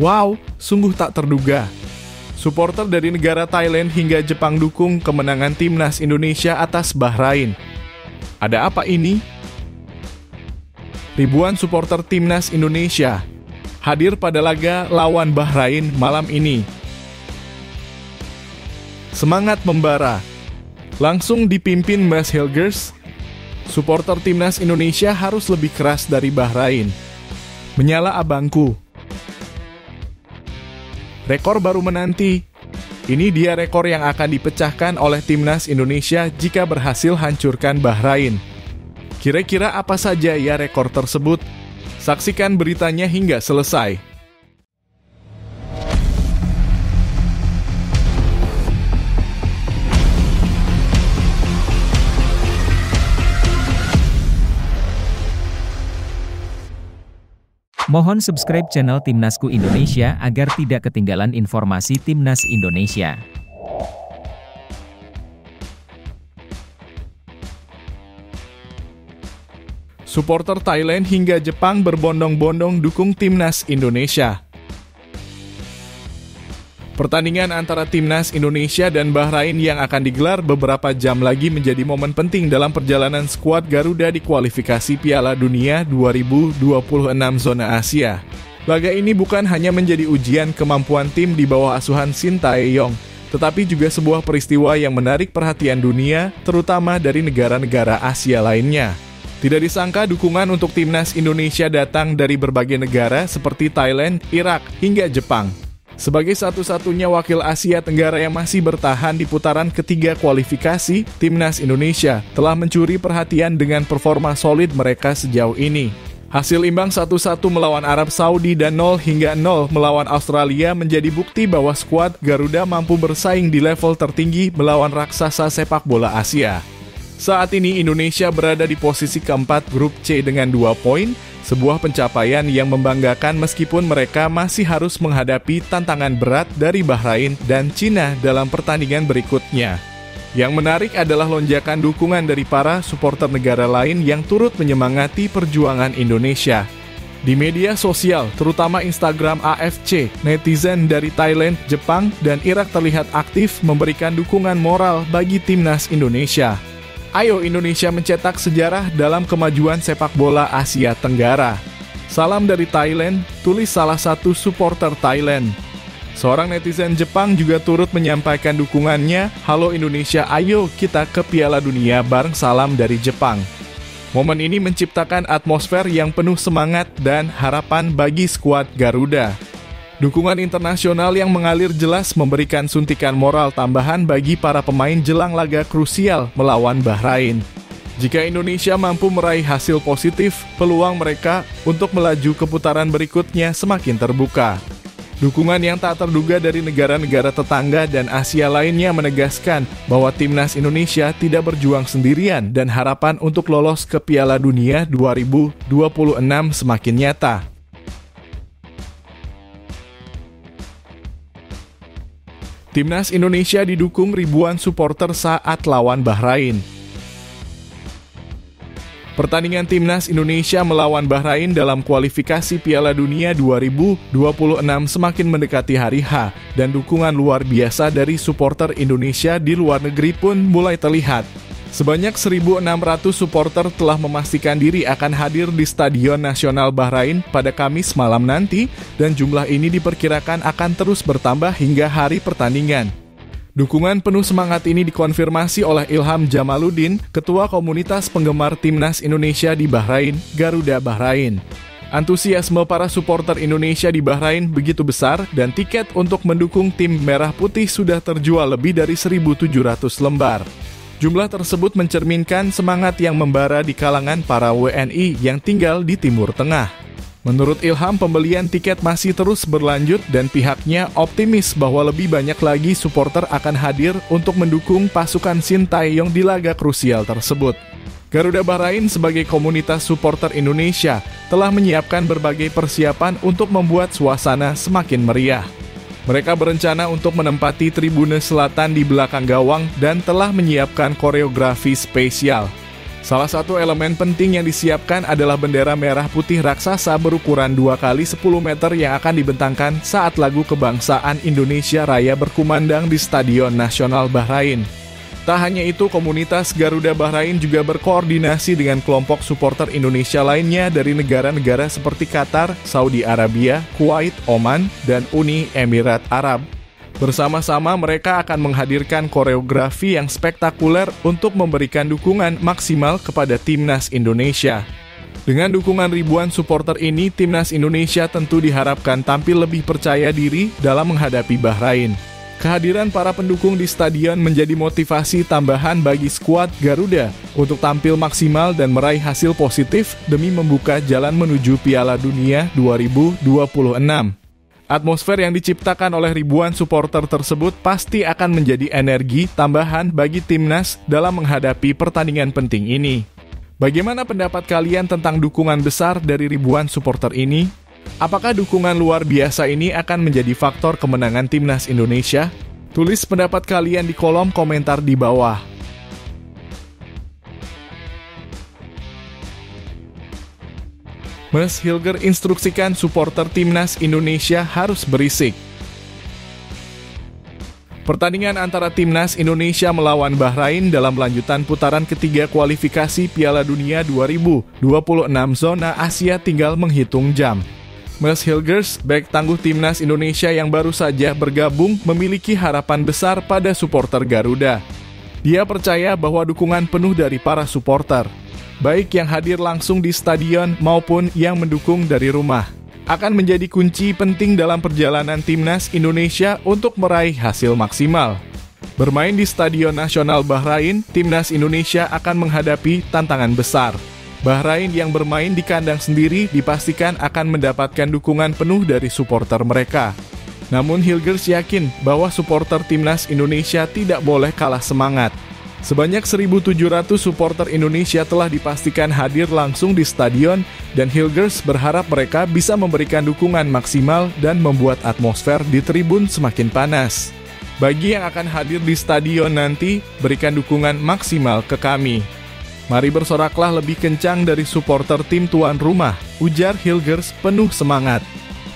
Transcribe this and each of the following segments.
Wow, sungguh tak terduga. Supporter dari negara Thailand hingga Jepang dukung kemenangan timnas Indonesia atas Bahrain. Ada apa ini? Ribuan supporter timnas Indonesia hadir pada laga lawan Bahrain malam ini. Semangat membara. Langsung dipimpin Mas Hilgers, supporter timnas Indonesia harus lebih keras dari Bahrain. Menyala abangku. Rekor baru menanti. Ini dia rekor yang akan dipecahkan oleh timnas Indonesia jika berhasil hancurkan Bahrain. Kira-kira apa saja ya rekor tersebut? Saksikan beritanya hingga selesai. Mohon subscribe channel Timnasku Indonesia agar tidak ketinggalan informasi Timnas Indonesia. Supporter Thailand hingga Jepang berbondong-bondong dukung Timnas Indonesia. Pertandingan antara Timnas Indonesia dan Bahrain yang akan digelar beberapa jam lagi menjadi momen penting dalam perjalanan skuad Garuda di kualifikasi Piala Dunia 2026 zona Asia. Laga ini bukan hanya menjadi ujian kemampuan tim di bawah asuhan Shin Tae-yong, tetapi juga sebuah peristiwa yang menarik perhatian dunia, terutama dari negara-negara Asia lainnya. Tidak disangka dukungan untuk Timnas Indonesia datang dari berbagai negara seperti Thailand, Irak, hingga Jepang. Sebagai satu-satunya wakil Asia Tenggara yang masih bertahan di putaran ketiga kualifikasi, Timnas Indonesia telah mencuri perhatian dengan performa solid mereka sejauh ini. Hasil imbang 1-1 melawan Arab Saudi dan 0-0 melawan Australia menjadi bukti bahwa skuad Garuda mampu bersaing di level tertinggi melawan raksasa sepak bola Asia. Saat ini Indonesia berada di posisi keempat grup C dengan 2 poin, sebuah pencapaian yang membanggakan meskipun mereka masih harus menghadapi tantangan berat dari Bahrain dan Cina dalam pertandingan berikutnya. Yang menarik adalah lonjakan dukungan dari para supporter negara lain yang turut menyemangati perjuangan Indonesia. Di media sosial, terutama Instagram AFC, netizen dari Thailand, Jepang, dan Irak terlihat aktif memberikan dukungan moral bagi Timnas Indonesia. Ayo Indonesia mencetak sejarah dalam kemajuan sepak bola Asia Tenggara. Salam dari Thailand, tulis salah satu supporter Thailand. Seorang netizen Jepang juga turut menyampaikan dukungannya, "Halo Indonesia, ayo kita ke Piala Dunia bareng, salam dari Jepang." Momen ini menciptakan atmosfer yang penuh semangat dan harapan bagi skuad Garuda. Dukungan internasional yang mengalir jelas memberikan suntikan moral tambahan bagi para pemain jelang laga krusial melawan Bahrain. Jika Indonesia mampu meraih hasil positif, peluang mereka untuk melaju ke putaran berikutnya semakin terbuka. Dukungan yang tak terduga dari negara-negara tetangga dan Asia lainnya menegaskan bahwa Timnas Indonesia tidak berjuang sendirian dan harapan untuk lolos ke Piala Dunia 2026 semakin nyata. Timnas Indonesia didukung ribuan supporter saat lawan Bahrain. Pertandingan Timnas Indonesia melawan Bahrain dalam kualifikasi Piala Dunia 2026 semakin mendekati hari H, dan dukungan luar biasa dari supporter Indonesia di luar negeri pun mulai terlihat. Sebanyak 1.600 supporter telah memastikan diri akan hadir di Stadion Nasional Bahrain pada Kamis malam nanti, dan jumlah ini diperkirakan akan terus bertambah hingga hari pertandingan. Dukungan penuh semangat ini dikonfirmasi oleh Ilham Jamaluddin, Ketua Komunitas Penggemar Timnas Indonesia di Bahrain, Garuda Bahrain. Antusiasme para supporter Indonesia di Bahrain begitu besar, dan tiket untuk mendukung tim Merah Putih sudah terjual lebih dari 1.700 lembar. Jumlah tersebut mencerminkan semangat yang membara di kalangan para WNI yang tinggal di Timur Tengah. Menurut Ilham, pembelian tiket masih terus berlanjut dan pihaknya optimis bahwa lebih banyak lagi supporter akan hadir untuk mendukung pasukan Shin Tae-yong di laga krusial tersebut. Garuda Bahrain sebagai komunitas supporter Indonesia telah menyiapkan berbagai persiapan untuk membuat suasana semakin meriah. Mereka berencana untuk menempati tribune selatan di belakang gawang dan telah menyiapkan koreografi spesial. Salah satu elemen penting yang disiapkan adalah bendera merah putih raksasa berukuran 2 kali 10 meter yang akan dibentangkan saat lagu kebangsaan Indonesia Raya berkumandang di Stadion Nasional Bahrain. Tak hanya itu, komunitas Garuda Bahrain juga berkoordinasi dengan kelompok supporter Indonesia lainnya dari negara-negara seperti Qatar, Saudi Arabia, Kuwait, Oman, dan Uni Emirat Arab. Bersama-sama mereka akan menghadirkan koreografi yang spektakuler untuk memberikan dukungan maksimal kepada Timnas Indonesia. Dengan dukungan ribuan supporter ini, Timnas Indonesia tentu diharapkan tampil lebih percaya diri dalam menghadapi Bahrain. Kehadiran para pendukung di stadion menjadi motivasi tambahan bagi skuad Garuda untuk tampil maksimal dan meraih hasil positif demi membuka jalan menuju Piala Dunia 2026. Atmosfer yang diciptakan oleh ribuan supporter tersebut pasti akan menjadi energi tambahan bagi timnas dalam menghadapi pertandingan penting ini. Bagaimana pendapat kalian tentang dukungan besar dari ribuan supporter ini? Apakah dukungan luar biasa ini akan menjadi faktor kemenangan Timnas Indonesia? Tulis pendapat kalian di kolom komentar di bawah. Mas Hilger instruksikan supporter Timnas Indonesia harus berisik. Pertandingan antara Timnas Indonesia melawan Bahrain dalam lanjutan putaran ketiga kualifikasi Piala Dunia 2026 zona Asia tinggal menghitung jam. Mas Hilgers, bek tangguh Timnas Indonesia yang baru saja bergabung, memiliki harapan besar pada supporter Garuda. Dia percaya bahwa dukungan penuh dari para supporter, baik yang hadir langsung di stadion maupun yang mendukung dari rumah, akan menjadi kunci penting dalam perjalanan Timnas Indonesia untuk meraih hasil maksimal. Bermain di Stadion Nasional Bahrain, Timnas Indonesia akan menghadapi tantangan besar. Bahrain yang bermain di kandang sendiri dipastikan akan mendapatkan dukungan penuh dari supporter mereka. Namun Hilgers yakin bahwa supporter Timnas Indonesia tidak boleh kalah semangat. Sebanyak 1.700 supporter Indonesia telah dipastikan hadir langsung di stadion dan Hilgers berharap mereka bisa memberikan dukungan maksimal dan membuat atmosfer di tribun semakin panas. Bagi yang akan hadir di stadion nanti, berikan dukungan maksimal ke kami. Mari bersoraklah lebih kencang dari supporter tim tuan rumah, ujar Hilgers penuh semangat.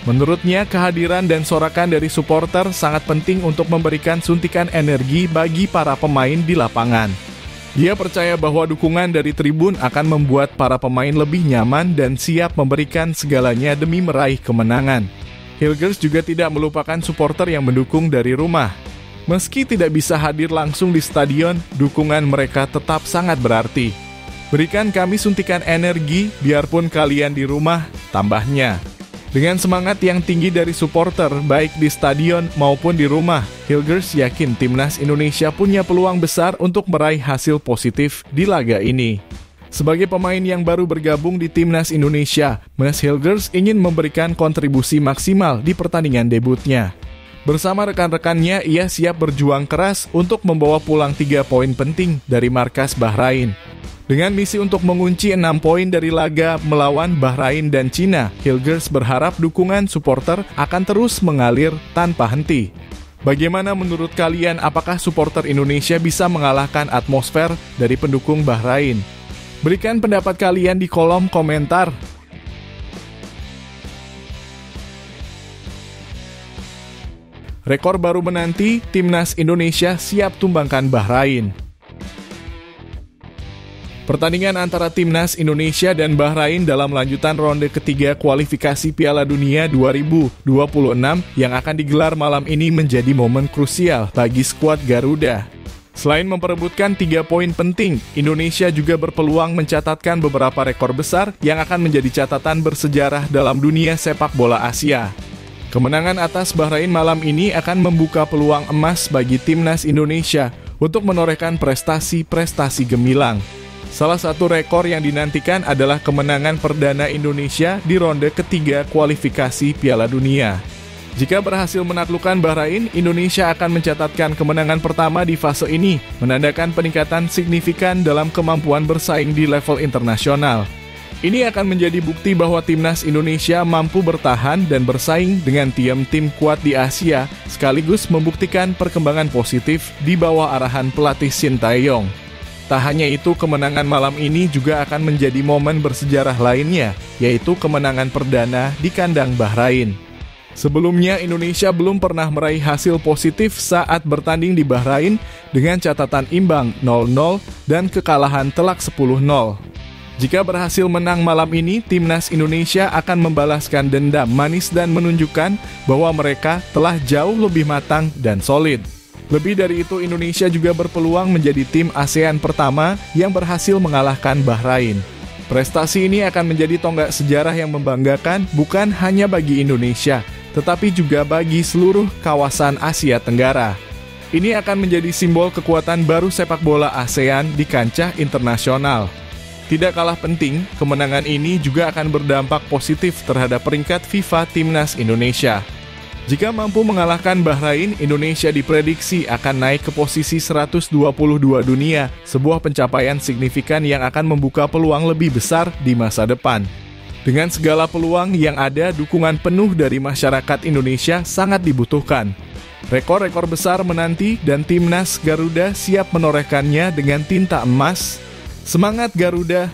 Menurutnya, kehadiran dan sorakan dari supporter sangat penting untuk memberikan suntikan energi bagi para pemain di lapangan. Dia percaya bahwa dukungan dari tribun akan membuat para pemain lebih nyaman dan siap memberikan segalanya demi meraih kemenangan. Hilgers juga tidak melupakan supporter yang mendukung dari rumah. Meski tidak bisa hadir langsung di stadion, dukungan mereka tetap sangat berarti. Berikan kami suntikan energi, biarpun kalian di rumah, tambahnya. Dengan semangat yang tinggi dari supporter, baik di stadion maupun di rumah, Hilgers yakin Timnas Indonesia punya peluang besar untuk meraih hasil positif di laga ini. Sebagai pemain yang baru bergabung di Timnas Indonesia, Mas Hilgers ingin memberikan kontribusi maksimal di pertandingan debutnya. Bersama rekan-rekannya, ia siap berjuang keras untuk membawa pulang 3 poin penting dari markas Bahrain. Dengan misi untuk mengunci 6 poin dari laga melawan Bahrain dan Cina, Hilgers berharap dukungan supporter akan terus mengalir tanpa henti. Bagaimana menurut kalian, apakah supporter Indonesia bisa mengalahkan atmosfer dari pendukung Bahrain? Berikan pendapat kalian di kolom komentar. Rekor baru menanti, Timnas Indonesia siap tumbangkan Bahrain. Pertandingan antara Timnas Indonesia dan Bahrain dalam lanjutan ronde ketiga kualifikasi Piala Dunia 2026 yang akan digelar malam ini menjadi momen krusial bagi skuad Garuda. Selain memperebutkan 3 poin penting, Indonesia juga berpeluang mencatatkan beberapa rekor besar yang akan menjadi catatan bersejarah dalam dunia sepak bola Asia. Kemenangan atas Bahrain malam ini akan membuka peluang emas bagi Timnas Indonesia untuk menorehkan prestasi-prestasi gemilang. Salah satu rekor yang dinantikan adalah kemenangan perdana Indonesia di ronde ketiga kualifikasi Piala Dunia. Jika berhasil menaklukkan Bahrain, Indonesia akan mencatatkan kemenangan pertama di fase ini, menandakan peningkatan signifikan dalam kemampuan bersaing di level internasional. Ini akan menjadi bukti bahwa Timnas Indonesia mampu bertahan dan bersaing dengan tim-tim kuat di Asia, sekaligus membuktikan perkembangan positif di bawah arahan pelatih Shin Tae-yong. Tak hanya itu, kemenangan malam ini juga akan menjadi momen bersejarah lainnya, yaitu kemenangan perdana di kandang Bahrain. Sebelumnya, Indonesia belum pernah meraih hasil positif saat bertanding di Bahrain dengan catatan imbang 0-0 dan kekalahan telak 10-0. Jika berhasil menang malam ini, timnas Indonesia akan membalaskan dendam manis dan menunjukkan bahwa mereka telah jauh lebih matang dan solid. Lebih dari itu, Indonesia juga berpeluang menjadi tim ASEAN pertama yang berhasil mengalahkan Bahrain. Prestasi ini akan menjadi tonggak sejarah yang membanggakan bukan hanya bagi Indonesia, tetapi juga bagi seluruh kawasan Asia Tenggara. Ini akan menjadi simbol kekuatan baru sepak bola ASEAN di kancah internasional. Tidak kalah penting, kemenangan ini juga akan berdampak positif terhadap peringkat FIFA Timnas Indonesia. Jika mampu mengalahkan Bahrain, Indonesia diprediksi akan naik ke posisi 122 dunia, sebuah pencapaian signifikan yang akan membuka peluang lebih besar di masa depan. Dengan segala peluang yang ada, dukungan penuh dari masyarakat Indonesia sangat dibutuhkan. Rekor-rekor besar menanti dan timnas Garuda siap menorehkannya dengan tinta emas. Semangat Garuda,